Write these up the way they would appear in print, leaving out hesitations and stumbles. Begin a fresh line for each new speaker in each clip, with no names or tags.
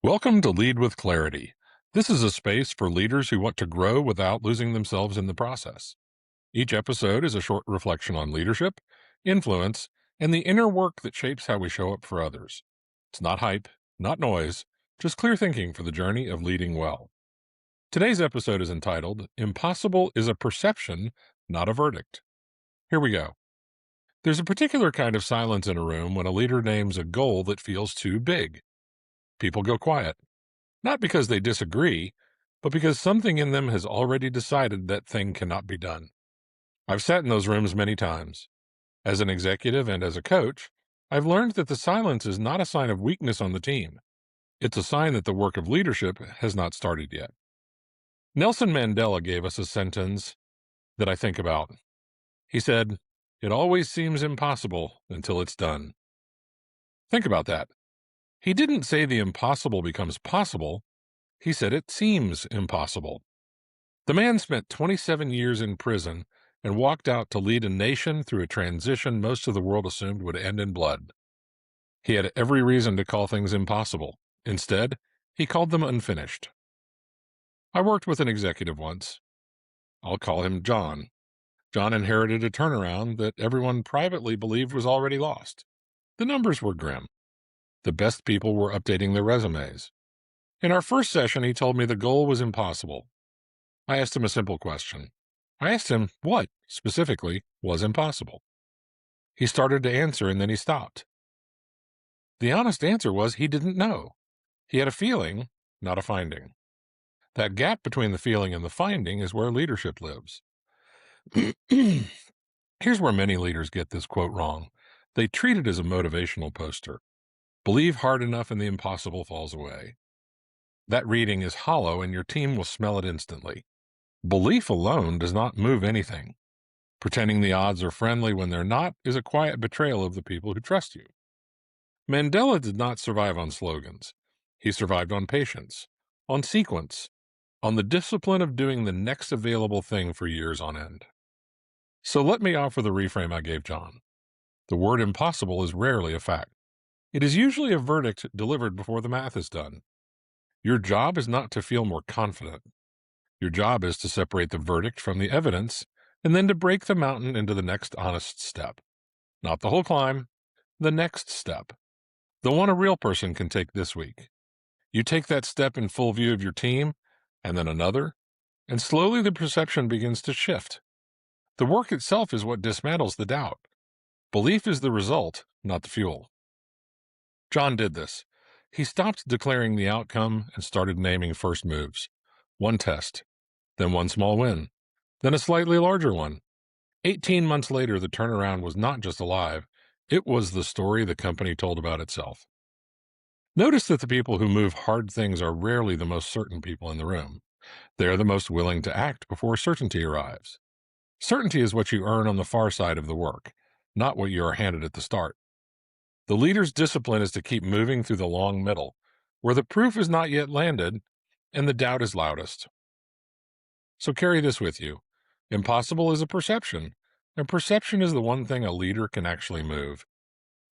Welcome to Lead with Clarity. This is a space for leaders who want to grow without losing themselves in the process. Each episode is a short reflection on leadership, influence, and the inner work that shapes how we show up for others. It's not hype, not noise, just clear thinking for the journey of leading well. Today's episode is entitled Impossible is a Perception, Not a Verdict. Here we go. There's a particular kind of silence in a room when a leader names a goal that feels too big. People go quiet. Not because they disagree, but because something in them has already decided that thing cannot be done. I've sat in those rooms many times. As an executive and as a coach, I've learned that the silence is not a sign of weakness on the team. It's a sign that the work of leadership has not started yet. Nelson Mandela gave us a sentence that I think about. He said, "It always seems impossible until it's done." Think about that. He didn't say the impossible becomes possible. He said it seems impossible. The man spent 27 years in prison and walked out to lead a nation through a transition most of the world assumed would end in blood. He had every reason to call things impossible. Instead, he called them unfinished. I worked with an executive once. I'll call him John. John inherited a turnaround that everyone privately believed was already lost. The numbers were grim. The best people were updating their resumes. In our first session, he told me the goal was impossible. I asked him a simple question. I asked him what, specifically, was impossible. He started to answer and then he stopped. The honest answer was he didn't know. He had a feeling, not a finding. That gap between the feeling and the finding is where leadership lives. Here's where many leaders get this quote wrong. They treat it as a motivational poster. Believe hard enough and the impossible falls away. That reading is hollow and your team will smell it instantly. Belief alone does not move anything. Pretending the odds are friendly when they're not is a quiet betrayal of the people who trust you. Mandela did not survive on slogans. He survived on patience, on sequence, on the discipline of doing the next available thing for years on end. So let me offer the reframe I gave John. The word impossible is rarely a fact. It is usually a verdict delivered before the math is done. Your job is not to feel more confident. Your job is to separate the verdict from the evidence and then to break the mountain into the next honest step. Not the whole climb, the next step. The one a real person can take this week. You take that step in full view of your team, and then another, and slowly the perception begins to shift. The work itself is what dismantles the doubt. Belief is the result, not the fuel. John did this. He stopped declaring the outcome and started naming first moves. One test, then one small win, then a slightly larger one. 18 months later, the turnaround was not just alive, it was the story the company told about itself. Notice that the people who move hard things are rarely the most certain people in the room. They are the most willing to act before certainty arrives. Certainty is what you earn on the far side of the work, not what you are handed at the start. The leader's discipline is to keep moving through the long middle, where the proof is not yet landed and the doubt is loudest. So carry this with you. Impossible is a perception, and perception is the one thing a leader can actually move.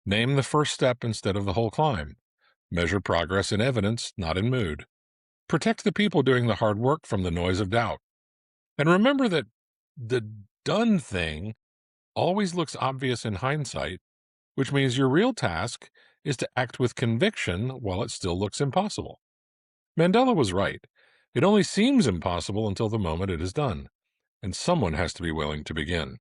Name the first step instead of the whole climb. Measure progress in evidence, not in mood. Protect the people doing the hard work from the noise of doubt. And remember that the done thing always looks obvious in hindsight, which means your real task is to act with conviction while it still looks impossible. Mandela was right. It only seems impossible until the moment it is done, and someone has to be willing to begin.